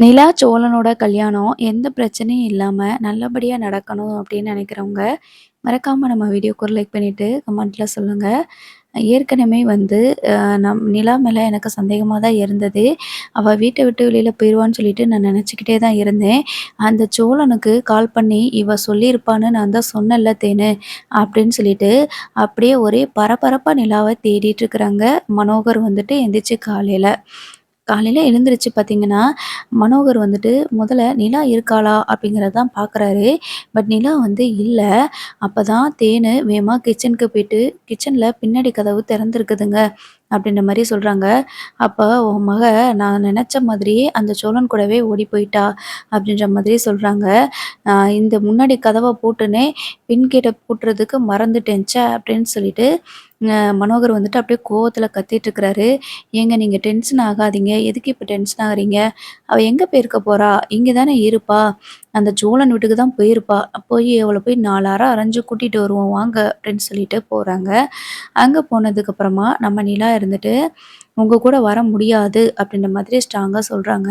நிலா சோழனோட கல்யாணம் எந்த பிரச்சனையும் இல்லாம நல்லபடியா நடக்கணும் அப்படின்னு நினைக்கிறவங்க, மறக்காம நம்ம வீடியோக்கு ஒரு லைக் பண்ணிட்டு கமெண்ட்ல சொல்லுங்க. ஏற்கனவே வந்து நிலா மேல எனக்கு சந்தேகமா தான் இருந்தது. அவ வீட்ட விட்டு வெளியில போயிருவான்னு சொல்லிட்டு நான் நினச்சுக்கிட்டே தான் இருந்தேன். அந்த சோழனுக்கு கால் பண்ணி இவ சொல்லியிருப்பான்னு நான் தான் சொன்னேன்ல தேனு அப்படின்னு சொல்லிட்டு, அப்படியே ஒரே பரபரப்பா நிலாவ தேடிட்டு இருக்கிறாங்க. மனோகர் வந்துட்டு எந்திரிச்சு காலையில. காலையில எழுந்திருச்சு பார்த்தீங்கன்னா, மனோகர் வந்துட்டு முதல்ல நிலா இருக்காளா? அப்படிங்கிறத தான் பார்க்குறாரு. பட் நிலா வந்து இல்ல. அப்பதான் தேனு வேகமா கிச்சனுக்கு போயிட்டு, கிச்சன்ல பின்னாடி கதவு திறந்திருக்குதுங்க. அப்படின்ற மாரி சொல்றாங்க. அப்ப உன் மக நான் நெனச்ச மாதிரியே அந்த சோழன் கூடவே ஓடி போயிட்டா, அப்படின்ற மாதிரி சொல்றாங்க. இந்த முன்னாடி கதவ பூட்டுனேன், பின் கேட்ட பூட்டுறதுக்கு மறந்துட்டேன் ச்சே! அப்படின்னு சொல்லிட்டு மனோகர் வந்துட்டு அப்படியே கோவத்துல கத்திட்டு இருக்கிறாரு. ஏங்க நீங்க டென்ஷன் ஆகாதீங்க. எதுக்கு இப்ப டென்ஷன் ஆகுறீங்க? அவ எங்க போயிருக்க போறா? இங்க தானே இருப்பா. அந்த சோழன் வீட்டுக்கு தான் போயிருப்பா. அவள போய் 4 அர அரைஞ்சு கூட்டிட்டு வருவோம் வாங்க அப்படின்னு சொல்லிட்டு போறாங்க. அங்க போனதுக்கப்புறமா நம்ம நிலா இருந்துட்டு, உங்க கூட வர முடியாது அப்படின்ற மாதிரி ஸ்ட்ராங்கா சொல்றாங்க.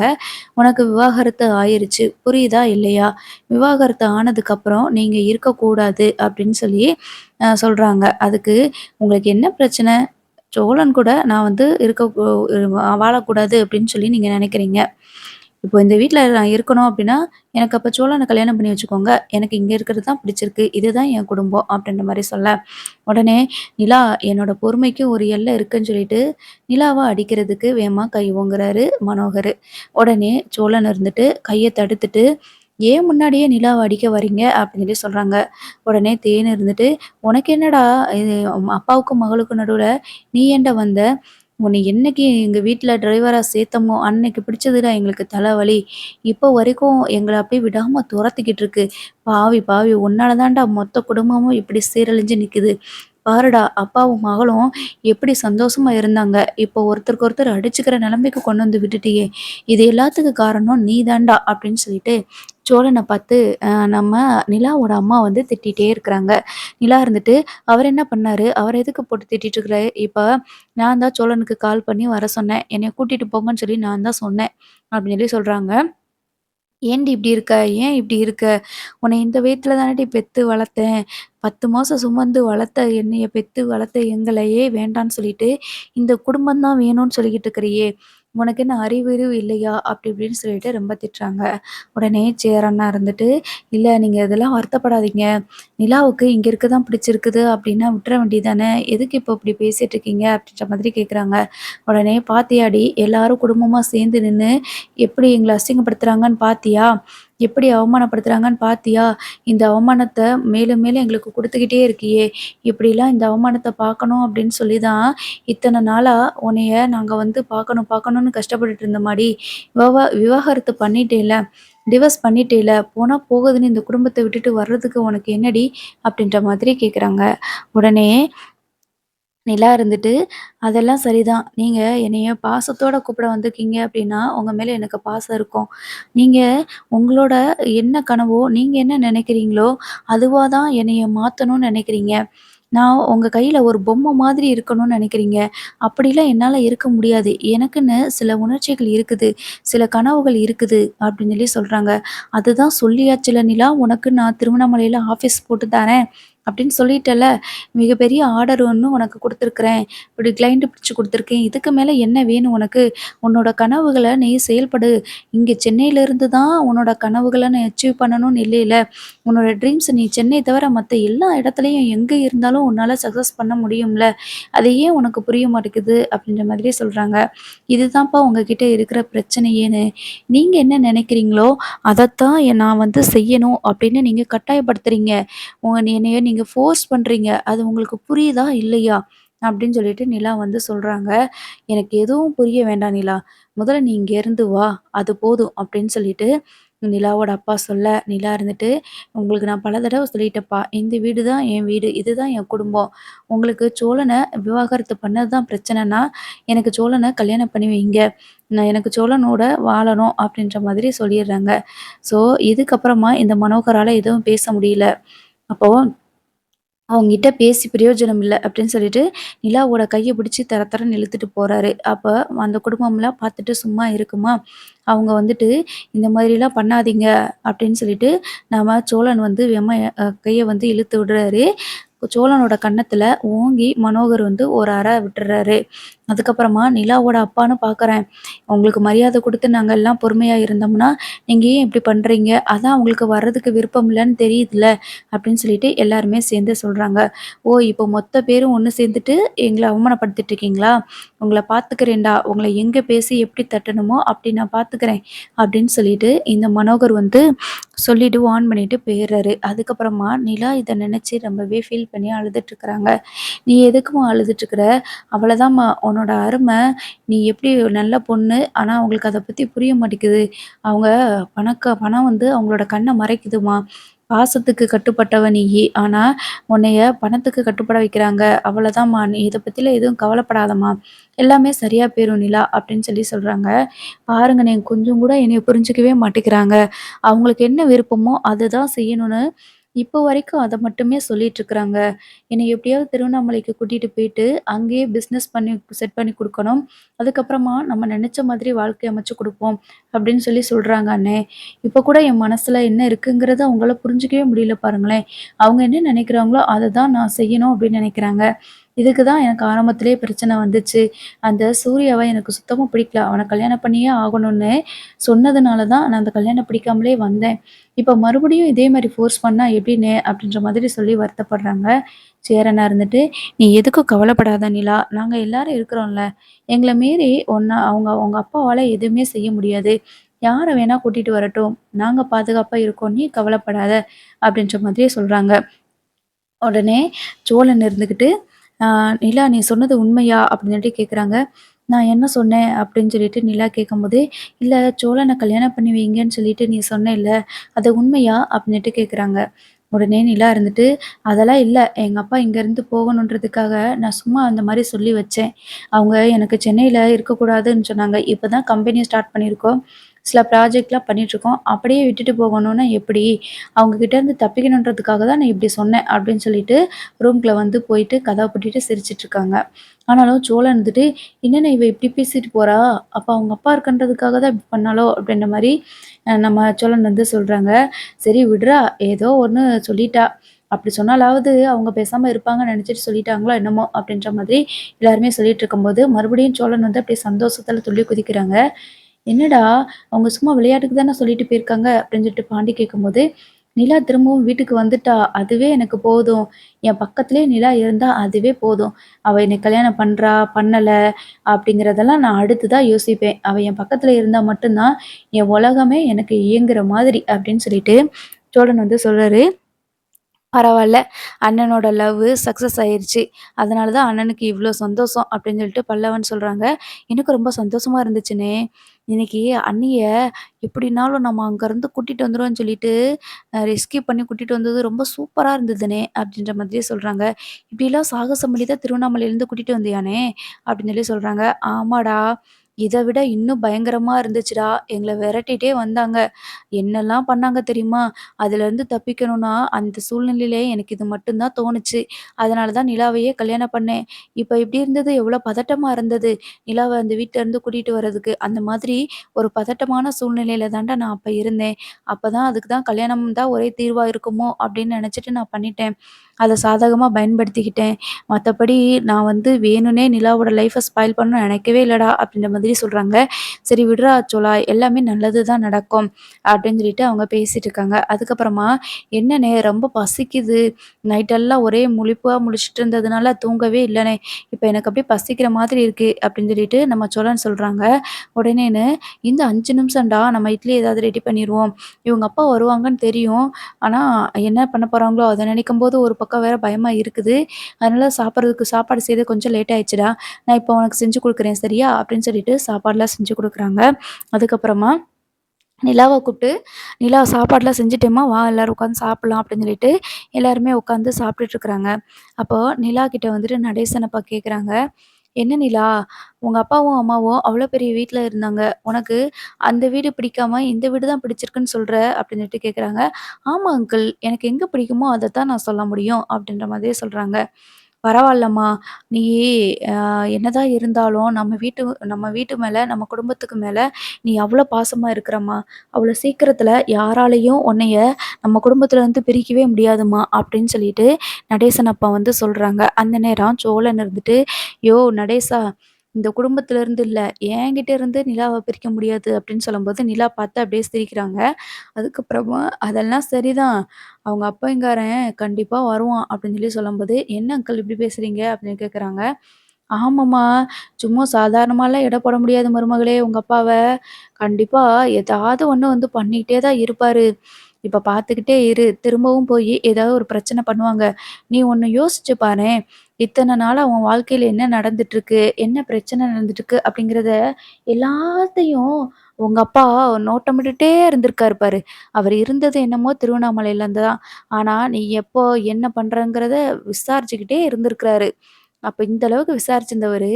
உனக்கு விவாகரத்து ஆயிருச்சு. புரியுதா? இல்லையா? விவாகரத்து ஆனதுக்கப்புறம் நீங்க இருக்கக்கூடாது அப்படின்னு சொல்லி சொல்றாங்க. அதுக்கு உங்களுக்கு என்ன பிரச்சனை? சோழன் கூட நான் வந்து வாழக்கூடாது அப்படின்னு சொல்லி நீங்க நினைக்கிறீங்க. இப்போ இந்த வீட்ல நான் இருக்கணும் அப்படின்னா, எனக்கு அப்ப சோழன கல்யாணம் பண்ணி வச்சுக்கோங்க. எனக்கு இங்க இருக்கிறது தான் பிடிச்சிருக்கு. இதுதான் என் குடும்பம் அப்படின்ற மாரி சொல்ல, உடனே நிலா என்னோட பொறுமைக்கு ஒரு எல்லை இருக்குன்னு சொல்லிட்டு, நிலாவ அடிக்கிறதுக்கு வேகமா கை ஓங்குறாரு மனோகரு. உடனே சோழன் இருந்துட்டு கைய தடுத்துட்டு, "ஏன் முன்னாடியே நிலாவ அடிக்க வரீங்க?" அப்படின்னு சொல்லி சொல்றாங்க. உடனே தேன் இருந்துட்டு, "உனக்கு என்னடா இது அப்பாவுக்கும் மகளுக்கும் நடுவுல நீ ஏன்டா வந்த? உன்னை என்னைக்கு எங்க வீட்ல டிரைவரா சேர்த்தமோ, அன்னைக்கு பிடிச்சதுடா எங்களுக்கு தலைவலி. இப்போ வரைக்கும் எங்கள அப்படியே விடாம தொரத்திக்கிட்டு இருக்கு. பாவி பாவி உன்னால தான்டா மொத்த குடும்பமும் இப்படி சீரழிஞ்சு நிக்குது. பாருடா அப்பாவும் மகளும் எப்படி சந்தோஷமா இருந்தாங்க. இப்போ ஒருத்தருக்கு ஒருத்தர் அடிச்சுக்கிற நிலைமைக்கு கொண்டு வந்து விட்டுட்டியே! இது எல்லாத்துக்கும் காரணம் நீ தான்டா" அப்படின்னு சொல்லிட்டு சோழன பார்த்து நம்ம நிலாவோட அம்மா வந்து திட்டிட்டே இருக்கிறாங்க. நிலா இருந்துட்டு, "அவர் என்ன பண்ணாரு? அவர எதுக்கு போட்டு திட்டிட்டு இருக்கிற? இப்ப நான் தான் சோழனுக்கு கால் பண்ணி வர சொன்னேன். என்னைய கூட்டிட்டு போங்கன்னு சொல்லி நான் தான் சொன்னேன்." அப்படின்னு சொல்லி சொல்றாங்க. "ஏன்டி இப்படி இருக்க? ஏன் இப்படி இருக்க? உன்னை இந்த வயித்துல தானடி பெத்து வளர்த்தேன். 10 மாசம் சுமந்து வளர்த்த என்னைய பெத்து வளர்த்த எங்களையே வேண்டான்னு சொல்லிட்டு, இந்த குடும்பம் தான் வேணும்னு சொல்லிக்கிட்டு இருக்கிறியே! உனக்கு என்ன அறிவு கிறிவு இல்லையா?" அப்படி இப்படின்னு சொல்லிட்டு ரொம்ப திட்டுறாங்க. உடனே சேரன் அண்ணா இருந்துட்டு, "இல்ல நீங்க இதெல்லாம் வருத்தப்படாதீங்க. நிலாவுக்கு இங்க இருக்க தான் பிடிச்சிருக்குது அப்படின்னா விட்டுற வேண்டியதானே? எதுக்கு இப்போ இப்படி பேசிட்டு இருக்கீங்க?" அப்படின்ற மாதிரி கேட்குறாங்க. உடனே "பாத்தியாடி எல்லாரும் குடும்பமா சேர்ந்து நின்னு எப்படி எங்கள அசிங்கப்படுத்துறாங்கன்னு பாத்தியா? எப்படி அவமானப்படுத்துறாங்கன்னு பாத்தியா? இந்த அவமானத்த மேலும் மேலும் எங்களுக்கு குடுத்துக்கிட்டே இருக்கியே! இப்படிலாம் இந்த அவமானத்த பார்க்கணும் அப்படின்னு சொல்லி தான் இத்தன நாளா உன்னைய நாங்க வந்து பார்க்கணும் பார்க்கணும்னு கஷ்டப்பட்டுட்டு இருந்தோமாடி. விவாகரத்து பண்ணிட்டேல்ல, டிவோர்ஸ் பண்ணிட்டேல்ல, போனா போகுதுன்னு இந்த குடும்பத்த விட்டுட்டு வர்றதுக்கு உனக்கு என்னடி?" அப்படின்ற மாதிரி கேட்குறாங்க. உடனே நிலா இருந்துட்டு, "அதெல்லாம் சரிதான். நீங்க என்னைய பாசத்தோட கூப்பிட வந்திருக்கீங்க அப்படின்னா, உங்க மேல எனக்கு பாசம் இருக்கும். நீங்க உங்களோட என்ன கனவோ, நீங்க என்ன நினைக்கிறீங்களோ, அதுவா தான் என்னைய மாத்தணும்னு நினைக்கிறீங்க. நான் உங்க கையில ஒரு பொம்மை மாதிரி இருக்கணும்னு நினைக்கிறீங்க. அப்படிலாம் என்னால இருக்க முடியாது. எனக்குன்னு சில உணர்ச்சிகள் இருக்குது. சில கனவுகள் இருக்குது." அப்படின்னு சொல்லி சொல்றாங்க. "அதுதான் சொல்லியாச்சுல்ல நிலா, உனக்கு நான் திருவண்ணாமலையில ஆஃபீஸ் போட்டு தரேன் அப்படின்னு சொல்லிட்டேல்ல. மிகப்பெரிய ஆர்டர் ஒண்ணு உனக்கு குடுத்துருக்கிறேன். இப்படி கிளையண்ட் பிடிச்சு குடுத்துருக்கேன். இதுக்கு மேல என்ன வேணும் உனக்கு? உன்னோட கனவுகள நீ செயல்படு. இங்க சென்னையில இருந்து தான் உன்னோட கனவுகள நீ அச்சீவ் பண்ணணும்னு இல்லைல்ல. உன்னோட ட்ரீம்ஸ் நீ சென்னை தவிர மத்த எல்லா இடத்துலயும் எங்க இருந்தாலும் உன்னால சக்சஸ் பண்ண முடியும்ல. அது ஏன் உனக்கு புரிய மாட்டேங்குது?" அப்படின்ற மாதிரி சொல்றாங்க. "இதுதான்ப்பா உங்ககிட்ட இருக்கிற பிரச்சனையேன்னு. நீங்க என்ன நினைக்கிறீங்களோ, அதத்தான் நான் வந்து செய்யணும் அப்படின்னு நீங்க கட்டாயப்படுத்துறீங்க. என்னைய நீங்க ஃபோர்ஸ் பண்றீங்க. அது உங்களுக்கு புரியுதா? இல்லையா?" அப்படின்னு சொல்லிட்டு நிலா வந்து சொல்றாங்க. "எனக்கு எதுவும் புரிய வேண்டாம் நிலா. முதல்ல நீ இங்கேருந்து வா. அது போதும்." அப்படின்னு சொல்லிட்டு நிலாவோட அப்பா சொல்ல, நிலா இருந்துட்டு, "உங்களுக்கு நான் பல தடவ சொல்லிட்டேன்ப்பா. இந்த வீடு தான் என் வீடு. இதுதான் என் குடும்பம். உங்களுக்கு சோழன விவாகரத்து பண்ணது தான் பிரச்சனைன்னா, எனக்கு சோழன கல்யாணம் பண்ணி வைங்க. எனக்கு சோழனோட வாழணும்." அப்படின்ற மாதிரி சொல்லிடுறாங்க. ஸோ இதுக்கப்புறமா இந்த மனோகரால எதுவும் பேச முடியல. அப்போ அவங்ககிட்ட பேசி பிரயோஜனம் இல்ல அப்படின்னு சொல்லிட்டு, நிலாவோட கைய பிடிச்சு தர தரன்னு இழுத்துட்டு போறாரு. அப்ப அந்த குடும்பம்லாம் பார்த்துட்டு சும்மா இருக்குமா? அவங்க வந்துட்டு, "இந்த மாதிரிலாம் பண்ணாதீங்க" அப்படின்னு சொல்லிட்டு, நம்ம சோழன் வந்து கைய வந்து இழுத்து விடுறாரு. சோழனோட கன்னத்துல ஓங்கி மனோகர் வந்து ஒரு அற விட்டுர்றாரு. அதுக்கப்புறமா நிலாவோட அப்பான்னு பார்க்குறேன். உங்களுக்கு மரியாதை குடுத்து நாங்க எல்லாம் பொறுமையா இருந்தோம்னா, நீங்க ஏன் இப்படி பண்றீங்க? அதான் உங்களுக்கு வர்றதுக்கு விருப்பம் இல்லன்னு தெரியுதுல்ல, அப்படின்னு சொல்லிட்டு எல்லாருமே சேர்ந்து சொல்றாங்க. ஓ! இப்போ மொத்த பேரும் ஒண்ணு சேர்ந்துட்டு எங்கள அவமானப்படுத்திட்டு இருக்கீங்களா? உங்கள பார்த்துக்கிறேன்டா. உங்கள எங்க பேசி எப்படி தட்டணுமோ அப்படி நான் பார்த்துக்கிறேன். அப்படின்னு சொல்லிட்டு இந்த மனோகர் வந்து சொல்லிட்டு ஆன் பண்ணிட்டு போயிர்றாரு. அதுக்கப்புறமா நிலா இத நினைச்சு ரொம்பவே ஃபீல் பண்ணி அழுதுட்டுருக்குறாங்க. "நீ எதுக்கும்மா அழுதுட்டுருக்குற? அவ்வளதாம்மா உன்னோட அருமை. நீ எப்படி நல்ல பொண்ணு. ஆனா அவங்களுக்கு அத பத்தி புரிய மாட்டேங்குது. அவங்க பணம் வந்து அவங்களோட கண்ண மறைக்குதும்மா. பாசத்துக்கு கட்டுப்பட்டவ நீயி. ஆனா உன்னைய பணத்துக்கு கட்டுப்பட வைக்கிறாங்க. அவ்வளதாம்மா. நீ இத பத்திலாம் எதுவும் கவலைப்படாதம்மா. எல்லாமே சரியா போயிரும் நிலா" அப்படின்னு சொல்றாங்க. பாருங்கண்ணே கொஞ்சம் கூட என்னைய புரிஞ்சுக்கவே மாட்டேங்கிறாங்க. அவங்களுக்கு என்ன விருப்பமோ அதுதான் செய்யணும்னு இப்போ வரைக்கும் அத மட்டுமே சொல்லிட்டுருக்காங்க. என்னைய எப்படியாவது திருவண்ணாமலைக்கு கூட்டிட்டு போயிட்டு, அங்கேயே பிசினஸ் பண்ணி செட் பண்ணி குடுக்கணும். அதுக்கப்புறமா நம்ம நெனச்ச மாதிரி வாழ்க்கை அமைச்சு குடுப்போம் அப்படின்னு சொல்றாங்க அண்ணே. இப்போ கூட என் மனசுல என்ன இருக்குங்கிறத அவங்களால புரிஞ்சுக்கவே முடியல பாருங்களேன். அவங்க என்ன நெனைக்கிறாங்களோ அத தான் நான் செய்யணும் அப்படின்னு நெனைக்கிறாங்க. இதுக்கு தான் எனக்கு ஆரம்பத்திலேயே பிரச்சனை வந்துச்சு. அந்த சூர்யாவ எனக்கு சுத்தமா பிடிக்கல. அவன கல்யாணம் பண்ணியே ஆகணும்னு சொன்னதுனால தான் நான் அந்த கல்யாணம் பிடிக்காமலே வந்தேன். இப்ப மறுபடியும் இதே மாரி ஃபோர்ஸ் பண்ணா எப்படிண்ணே? அப்படின்ற மாதிரி சொல்லி வருத்தப்படுறாங்க. சேரனா இருந்துட்டு, "நீ எதுக்கும் கவலைப்படாத நிலா. நாங்க எல்லாரும் இருக்கிறோம்ல. எங்கள மீறி உங்க அப்பாவால எதுவுமே செய்ய முடியாது. யார வேணா கூட்டிட்டு வரட்டும். நாங்க பாதுகாப்பா இருக்கோம். நீ கவலைப்படாத." அப்படின்ற மாதிரியே சொல்றாங்க. உடனே சோழன் இருந்துகிட்டு, "ஆ நிலா நீ சொன்னது உண்மையா?" அப்படின்னு சொல்லிட்டு கேட்குறாங்க. "நான் என்ன சொன்னேன்?" அப்படின்னு சொல்லிட்டு நிலா கேட்கும்போது, "இல்ல சோழன கல்யாணம் பண்ணி வைங்கன்னு சொல்லிட்டு நீ சொன்னேல்ல, அது உண்மையா?" அப்படின்னுட்டு கேட்குறாங்க. உடனே நிலா இருந்துட்டு, "அதெல்லாம் இல்ல. எங்க அப்பா இங்கேருந்து போகணுன்றதுக்காக நான் சும்மா அந்த மாரி சொல்லி வச்சேன். அவங்க எனக்கு சென்னையில இருக்கக்கூடாதுன்னு சொன்னாங்க. இப்ப தான் கம்பெனி ஸ்டார்ட் பண்ணியிருக்கோம். சில ப்ராஜெக்ட்லாம் பண்ணிட்டுருக்கோம். அப்படியே விட்டுட்டு போகணும்னா எப்படி? அவங்க கிட்டேருந்து தப்பிக்கணுன்றதுக்காக தான் நான் இப்படி சொன்னேன்." அப்படின்னு சொல்லிட்டு ரூம்குள்ள வந்து போயிட்டு கதவ பூட்டிட்டு சிரிச்சுட்ருக்காங்க. ஆனாலும் சோழன் இருந்துட்டு, "என்னண்ணே இவ இப்படி பேசிட்டு போறா? அப்ப அவங்க அப்பா இருக்கன்றதுக்காக தான் இப்படி பண்ணாளோ?" அப்படின்ற மாரி நம்ம சோழன் வந்து சொல்றாங்க. "சரி விடுறா, ஏதோ ஒண்ணு சொல்லிட்டா. அப்படி சொன்னாலாவது அவங்க பேசாம இருப்பாங்கன்னு நெனச்சுட்டு சொல்லிட்டாங்களோ என்னமோ?" அப்படின்ற மாதிரி எல்லாருமே சொல்லிட்டு இருக்கும்போது, மறுபடியும் சோழன் வந்து அப்படியே சந்தோஷத்துல துள்ளி குதிக்கிறாங்க. "என்னடா, அவங்க சும்மா விளையாட்டுக்கு தானே சொல்லிட்டு போயிருக்காங்க" அப்படின்னு சொல்லிட்டு பாண்டி கேட்கும்போது, "நிலா திரும்பவும் வீட்டுக்கு வந்துட்டா. அதுவே எனக்கு போதும். என் பக்கத்திலேயே நிலா இருந்தா அதுவே போதும். அவ என்னை கல்யாணம் பண்றா, பண்ணல அப்படிங்கிறதெல்லாம் நான் அடுத்து தான் யோசிப்பேன். அவ என் பக்கத்துல இருந்தா மட்டும் தான் என் உலகமே எனக்கு இயங்குற மாதிரி" அப்படின்னு சொல்லிட்டு சோழன் வந்து சொல்றாரு. பரவால்ல. அண்ணனோட லவ்வு சக்சஸ் ஆயிருச்சு. அதனால தான் அண்ணனுக்கு இவ்ளோ சந்தோஷம் அப்படின்னு சொல்லிட்டு பல்லவன் சொல்றாங்க. எனக்கு ரொம்ப சந்தோஷமா இருந்துச்சுண்ணே. இன்னைக்கு அண்ணிய எப்படினாலும் நம்ம அங்கருந்து கூட்டிட்டு வந்துருவோம்னு சொல்லிட்டு, ரெஸ்க்யூ பண்ணி கூட்டிட்டு வந்தது ரொம்ப சூப்பரா இருந்ததுண்ணே அப்படின்ற மாதிரியே சொல்றாங்க. இப்படிலாம் சாகசம் பண்ணி தான் திருவண்ணாமலையிலேருந்து கூட்டிட்டு வந்தியாண்ணே? அப்படின்னு சொல்லி சொல்றாங்க. ஆமாடா. இத விட இன்னும் பயங்கரமா இருந்துச்சுடா. எங்கள விரட்டிட்டே வந்தாங்க. என்னெல்லாம் பண்ணாங்க தெரியுமா? அதுலேருந்து தப்பிக்கணும்னா, அந்த சூழ்நிலையிலே எனக்கு இது மட்டும் தான் தோணுச்சு. அதனால தான் நிலாவையே கல்யாணம் பண்ணேன். இப்ப எப்படி இருந்தது? எவ்வளோ பதட்டமா இருந்தது. நிலாவ அந்த வீட்லருந்து கூட்டிட்டு வரதுக்கு. அந்த மாதிரி ஒரு பதட்டமான சூழ்நிலையில தான்டா நான் அப்ப இருந்தேன். அப்பதான் அதுக்கு தான் கல்யாணம் தான் ஒரே தீர்வா இருக்குமோ! அப்படின்னு நெனச்சுட்டு நான் பண்ணிட்டேன். அத சாதகமா பயன்படுத்திக்கிட்டேன். மத்தபடி நான் வந்து வேணும்னே நிலாவோட லைஃப்ப ஸ்பாயில் பண்ணணும்னு நெனைக்கவே இல்லடா! அப்படின்ற மாதிரி சொல்றாங்க. சரி விடுறா அச்சோலா! எல்லாமே நல்லது தான் நடக்கும். அப்படின்னு சொல்லிட்டு அவங்க பேசிட்டு இருக்காங்க. அதுக்கப்புறமா, "என்னண்ணே ரொம்ப பசிக்குது. நைட்டெல்லாம் ஒரே முழிப்பா முழிச்சுட்டு இருந்ததுனால தூங்கவே இல்லண்ணே. இப்ப எனக்கு அப்படியே பசிக்கிற மாதிரி இருக்கு." அப்படின்னு சொல்லிட்டு நம்ம சோழன் சொல்றாங்க. உடனேன்னு, "இந்த 5 நிமிஷம்டா நம்ம இட்லி ஏதாவது ரெடி பண்ணிருவோம். இவங்க அப்பா வருவாங்கன்னு தெரியும். ஆனா என்ன பண்ண போறாங்களோ அத நினைக்கும்போது ஒரு பக்கம் வேற பயமா இருக்குது. அதனால சாப்பாடு செய்றது கொஞ்சம் லேட் ஆயிடுச்சுடா. நான் இப்போ உனக்கு செஞ்சு குடுக்குறேன் சரியா?" அப்படின்னு சொல்லிட்டு சாப்பாடுலாம் செஞ்சு குடுக்குறாங்க. அதுக்கப்புறமா நிலாவ கூப்ட்டு, "நிலா சாப்பாடுலாம் செஞ்சுட்டேம்மா, வா எல்லாரும் உட்காந்து சாப்பிடலாம்" அப்படின்னு சொல்லிட்டு எல்லாருமே உட்காந்து சாப்பிட்டுட்டு இருக்கிறாங்க. அப்போ நிலா கிட்ட வந்துட்டு நடேசன் அப்பா கேட்குறாங்க, "என்ன நிலா, உங்க அப்பாவும், அம்மாவும் அவ்ளோ பெரிய வீட்ல இருந்தாங்க. உனக்கு அந்த வீடு பிடிக்காம இந்த வீடு தான் பிடிச்சிருக்குன்னு சொல்ற" அப்படின்னுட்டு கேட்குறாங்க. "ஆமா அங்கிள். எனக்கு எங்க பிடிக்குமோ அத தான் நான் சொல்ல முடியும்" அப்படின்ற மாதிரியே சொல்றாங்க. "பரவால்லம்மா, நீ அ என்னதான் இருந்தாலும் நம்ம வீட்டு மேல, நம்ம குடும்பத்துக்கு மேல நீ அவ்ளோ பாசமா இருக்கிறம்மா. அவ்ளோ சீக்கிரத்தில யாராலயும் உன்னைய நம்ம குடும்பத்திலருந்து பிரிக்கவே முடியாதும்மா" அப்படின்னு சொல்லிட்டு நடேசன் அப்பா வந்து சொல்றாங்க. அந்த நேரம் சோழன் இருந்துட்டு, "யோவ் நடேசா, இந்த குடும்பத்திலருந்து இல்ல, என்கிட்ட இருந்து நிலாவ பிரிக்க முடியாது" அப்படின்னு சொல்லும்போது, நிலா பார்த்து அப்படியே சிரிக்கிறாங்க. அதுக்கப்புறமா, "அதெல்லாம் சரிதான். அவங்க அப்பன்காரன் கண்டிப்பா வருவான்" அப்படின்னு சொல்லி சொல்லும்போது, "என்ன அங்கிள் இப்படி பேசுறீங்க?" அப்படின்னு கேட்குறாங்க. "ஆமாம்மா, சும்மா சாதாரணமாலாம் எடை போட முடியாது மருமகளே உங்க அப்பாவ. கண்டிப்பா ஏதாவது ஒண்ணு வந்து பண்ணிட்டே தான் இருப்பாரு. இப்ப பார்த்துக்கிட்டே இரு. திரும்பவும் போயி ஏதாவது ஒரு பிரச்சனை பண்ணுவாங்க. நீ ஒண்ணு யோசிச்சு பாரேன். இத்தன நாளா உன் வாழ்க்கையில என்ன நடந்துட்டுருக்கு? என்ன பிரச்சனை நடந்துட்டுருக்கு? அப்படிங்கிறத எல்லாத்தையும் உங்க அப்பா நோட்டமிட்டுட்டே இருந்திருக்காரு பாரு. அவர் இருந்தது என்னமோ திருவண்ணாமலையில இருந்து தான். ஆனா, நீ எப்போ என்ன பண்றங்கிறத விசாரிச்சுக்கிட்டே இருந்திருக்கிறாரு. அப்ப இந்த அளவுக்கு விசாரிச்சிருந்தவரு,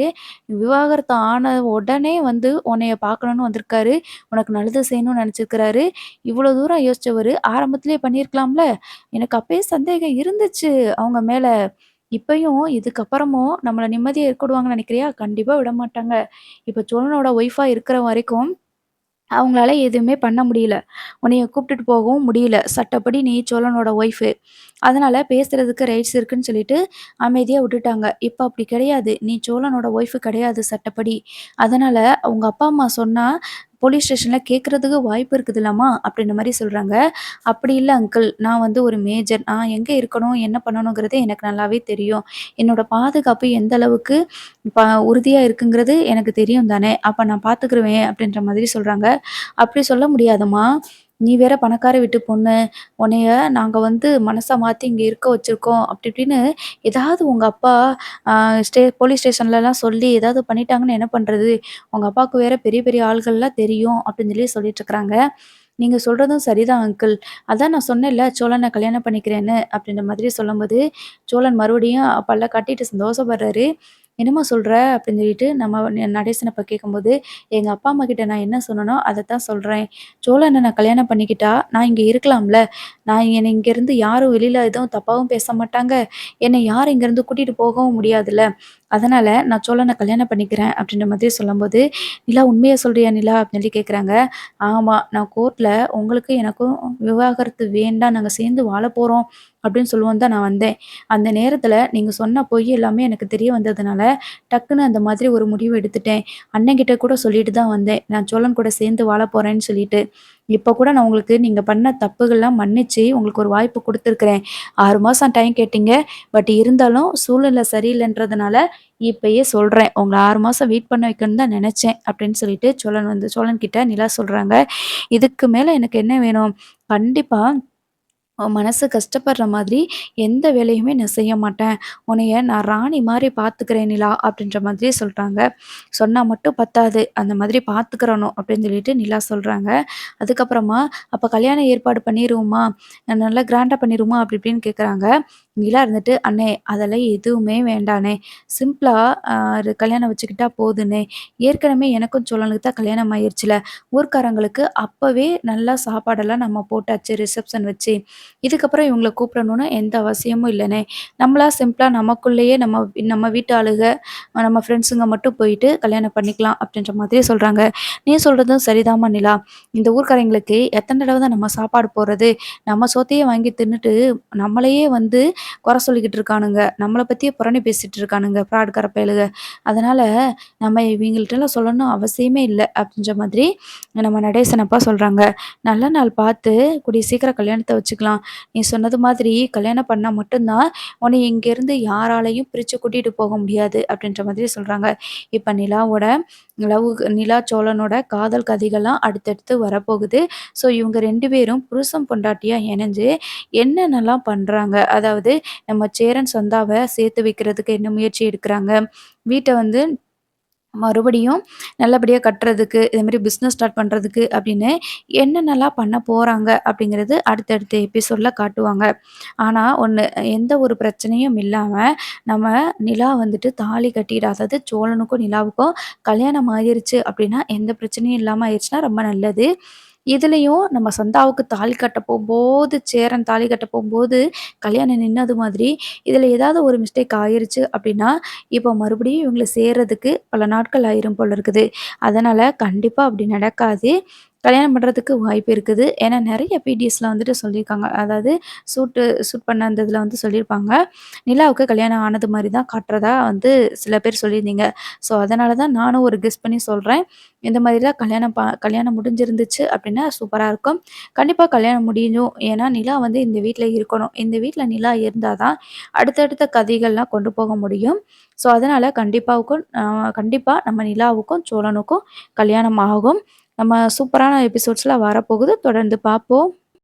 விவாகரத்து ஆன உடனே வந்து உன்னைய பார்க்கணும்னு வந்திருக்காரு. உனக்கு நல்லது செய்யணும்னு நெனச்சிருக்கிறாரு. இவ்வளோ தூரம் யோசிச்சவரு ஆரம்பத்திலேயே பண்ணியிருக்கலாம்ல? எனக்கு அப்பயே சந்தேகம் இருந்துச்சு அவங்க மேல. இப்பயும் இதுக்கப்புறமும் நம்மள நிம்மதியா இருக்க விடுவாங்கன்னு நெனைக்கிறியா? கண்டிப்பா விடமாட்டாங்க. இப்ப சோழனோட ஒய்ஃபா இருக்கிற வரைக்கும் அவங்களால எதுவுமே பண்ண முடியல. உன்னைய கூப்பிட்டுட்டு போகவும் முடியல. சட்டப்படி நீ சோழனோட ஒய்ஃபு. அதனால பேசுறதுக்கு ரைட்ஸ் இருக்குன்னு சொல்லிட்டு அமைதியா விட்டுட்டாங்க. இப்ப அப்படி கிடையாது. நீ சோழனோட ஒய்ஃபு கிடையாது சட்டப்படி. அதனால உங்க அப்பா, அம்மா சொன்னா போலீஸ் ஸ்டேஷன்ல கேட்கறதுக்கு வாய்ப்பு இருக்குதுல்லம்மா அப்படின்ற மாரி சொல்றாங்க. அப்படி இல்ல அங்கிள். நான் வந்து ஒரு மேஜர். நான் எங்க இருக்கணும், என்ன பண்ணணுங்கிறது எனக்கு நல்லாவே தெரியும். என்னோட பாதுகாப்பு எந்த அளவுக்கு ப உறுதியா இருக்குங்கிறது எனக்கு தெரியும் தானே! அப்ப நான் பார்த்துக்குருவேன் அப்படின்ற மாதிரி சொல்றாங்க. அப்படி சொல்ல முடியாதும்மா. நீ வேற பணக்கார வீட்டு பொண்ணு. உன்னைய நாங்க வந்து மனச மாத்தி இங்க இருக்க வச்சிருக்கோம். அப்படி இப்படின்னு ஏதாவது உங்க அப்பா அ போலீஸ் ஸ்டேஷன்லலாம் சொல்லி ஏதாவது பண்ணிட்டாங்கன்னா என்ன பண்றது? உங்க அப்பாவுக்கு வேற பெரிய பெரிய ஆள்கள்லாம் தெரியும் அப்படின்னு சொல்லி சொல்லிட்டுருக்காங்க. நீங்க சொல்றதும் சரிதான் அங்கிள். அதான் நான் சொன்னேன்ல சோழன கல்யாணம் பண்ணிக்கிறேன்னு அப்படின்ற மாதிரி சொல்லும்போது, சோழன் மறுபடியும் பல்ல காட்டிட்டு சந்தோஷப்படுறாரு. "என்னம்மா சொல்ற?" அப்படின்னு சொல்லிட்டு நம்ம நடேசன் அப்ப கேட்கும்போது, "எங்க அப்பா, அம்மா கிட்ட நான் என்ன சொன்னேனோ அதத்தான் சொல்றேன். சோழன நான் கல்யாணம் பண்ணிக்கிட்டா, நான் இங்க இருக்கலாம்ல. என்னை இங்கேருந்து யாரும் வெளியில எதுவும் தப்பாவும் பேச மாட்டாங்க. என்னை யாரும் இங்கேருந்து கூட்டிட்டு போகவும் முடியாதுல்ல. அதனால நான் சோழன கல்யாணம் பண்ணிக்கிறேன்." அப்படின்ற மாதிரி சொல்லும்போது, "நிலா உண்மைய சொல்றியா நிலா?" அப்படின்னு சொல்லி கேட்குறாங்க. "ஆமா. நான் கோர்ட்ல உங்களுக்கும் எனக்கும் விவாகரத்து வேண்டாம். நாங்க சேர்ந்து வாழப்போறோம்." அப்படின்னு சொல்லுவோன்னு தான் நான் வந்தேன். அந்த நேரத்தில நீங்க சொன்ன பொய் எல்லாமே எனக்கு தெரிய வந்ததுனால, டக்குனு அந்த மாதிரி ஒரு முடிவு எடுத்துட்டேன். அண்ணன்கிட்ட கூட சொல்லிட்டு தான் வந்தேன். நான் சோழன் கூட சேர்ந்து வாழப் போறேன்னு சொல்லிட்டு. இப்ப கூட நான் உங்களுக்கு நீங்க பண்ண தப்புகள்லாம் மன்னிச்சு உங்களுக்கு ஒரு வாய்ப்பு குடுத்துருக்கிறேன். 6 மாசம் டைம் கேட்டீங்க. பட் இருந்தாலும் சூழ்நிலை சரியில்லன்றதுனால, இப்பயே சொல்றேன். உங்கள 6 மாசம் வெயிட் பண்ண வைக்கணும்னு தான் நெனச்சேன். அப்படின்னு சொல்லிட்டு சோழன் கிட்ட நிலா சொல்றாங்க. இதுக்கு மேல எனக்கு என்ன வேணும்? கண்டிப்பா உன் மனசு கஷ்டப்படுற மாதிரி எந்த வேலையுமே நான் செய்ய மாட்டேன். உன்னைய நான் ராணி மாரி பார்த்துக்கிறேன் நிலா அப்படின்ற மாதிரி சொல்றாங்க. சொன்னா மட்டும் பத்தாது. அந்த மாதிரி பார்த்துக்கிறணும் அப்படின்னு சொல்லிட்டு நிலா சொல்றாங்க. அதுக்கப்புறமா அப்ப கல்யாணம் ஏற்பாடு பண்ணிருவோமா? நல்லா கிராண்டா பண்ணிருவோமா? அப்படி இப்படின்னு கேட்குறாங்க. நிலா இருந்துட்டு, "அண்ணே அதெல்லாம் எதுவுமே வேண்டாண்ணே. சிம்பிளா கல்யாணம் வச்சுக்கிட்டா போதுண்ணே. ஏற்கனவே எனக்கும் சோழனுக்கு தான் கல்யாணம் ஆயிருச்சுல. ஊர்க்காரங்களுக்கு அப்பவே நல்லா சாப்பாடெல்லாம் நம்ம போட்டாச்சு ரிசப்ஷன் வச்சு. இதுக்கப்புறம் இவங்கள கூப்பிடணும்னு எந்த அவசியமும் இல்லண்ணே. நம்மளா சிம்பிளா நமக்குள்ளேயே நம்ம வீட்டு ஆளுக, நம்ம ஃப்ரெண்ட்ஸுங்க மட்டும் போயிட்டு கல்யாணம் பண்ணிக்கலாம் அப்படின்ற மாதிரி சொல்றாங்க. நீ சொல்றதும் சரிதாம்மா நிலா. இந்த ஊர்க்காரங்களுக்கு எத்தன தடவ தான் நம்ம சாப்பாடு போடுறது? நம்ம சோத்தையே வாங்கி தின்னுட்டு, நம்மளையே வந்து குறை சொல்லிக்கிட்டு இருக்கானுங்க. நம்மள பத்தியே புரணி பேசிட்டு இருக்கானுங்க ஃப்ராடுக்கார பயலுக. அதனால நம்ம இவங்கள்ட்டலாம் சொல்லணும் அவசியமே இல்ல அப்படின்ற மாதிரி நம்ம நடேசன் அப்பா சொல்றாங்க. நல்ல நாள் பார்த்து கூடிய சீக்கிரம் கல்யாணத்த வச்சுக்கலாம். நீ சொன்னது மாதிரி கல்யாணம் பண்ணா மட்டும் தான் உன்னைய இங்கேருந்து யாராலயும் பிரிச்சு கூட்டிட்டு போக முடியாது அப்படின்ற மாதிரி சொல்றாங்க. இப்ப லவ் நிலா சோழனோட காதல் கதைகள்லாம் அடுத்தடுத்து வரப்போகுது. ஸோ இவங்க 2 பேரும் புருஷன் பொண்டாட்டியா இணைஞ்சு என்னென்னலாம் பண்றாங்க? அதாவது நம்ம சேரன் சந்தாவ சேர்த்து வைக்கிறதுக்கு என்ன முயற்சி எடுக்குறாங்க? வீட்ட வந்து மறுபடியும் நல்லபடியா கட்டுறதுக்கு, இதேமாரி பிஸ்னஸ் ஸ்டார்ட் பண்றதுக்கு அப்படின்னு என்னென்னலாம் பண்ண போறாங்க அப்படிங்கிறது அடுத்தடுத்த எபிசோட்ல காட்டுவாங்க. ஆனா ஒண்ணு, எந்த ஒரு பிரச்சனையும் இல்லாம நம்ம நிலா வந்துட்டு தாலி கட்டிட்டு அதாவது சோழனுக்கும் நிலாவுக்கும் கல்யாணம் ஆயிருச்சு அப்படின்னா, எந்த பிரச்சனையும் இல்லாம ஆயிருச்சுன்னா ரொம்ப நல்லது. இதுலயும் நம்ம சந்தாவுக்கு தாலி கட்ட போம்போது, சேரன் தாலி கட்ட போம்போது கல்யாணம் நின்னது மாதிரி, இதுல ஏதாவது ஒரு மிஸ்டேக் ஆயிருச்சு அப்படின்னா, இப்போ மறுபடியும் இவங்கள சேர்றதுக்கு பல நாட்கள் ஆயிரும் போல இருக்குது. அதனால கண்டிப்பா அப்படி நடக்காது. கல்யாணம் பண்றதுக்கு வாய்ப்பு இருக்குது. ஏன்னா நெறைய பிடிஎஸ்ல வந்துட்டு சொல்லியிருக்காங்க. அதாவது ஷூட் பண்ண அந்த இதில வந்து சொல்லியிருப்பாங்க. நிலாவுக்கு கல்யாணம் ஆனது மாரி தான் காட்டுறதா வந்து சில பேர் சொல்லியிருந்தீங்க. ஸோ அதனால தான் நானும் ஒரு கெஸ் பண்ணி சொல்றேன். இந்த மாதிரிலாம் கல்யாணம் முடிஞ்சிருந்துச்சு அப்படின்னா சூப்பரா இருக்கும். கண்டிப்பா கல்யாணம் முடியும். ஏன்னா நிலா வந்து இந்த வீட்ல இருக்கணும். இந்த வீட்ல நிலா இருந்தா தான் அடுத்தடுத்த கதைகள்லாம் கொண்டு போக முடியும். ஸோ அதனால கண்டிப்பா நம்ம நிலாவுக்கும், சோழனுக்கும் கல்யாணம் ஆகும். நம்ம சூப்பரான எபிசோட்ஸ்லாம் வரப்போகுது. தொடர்ந்து பார்ப்போம்.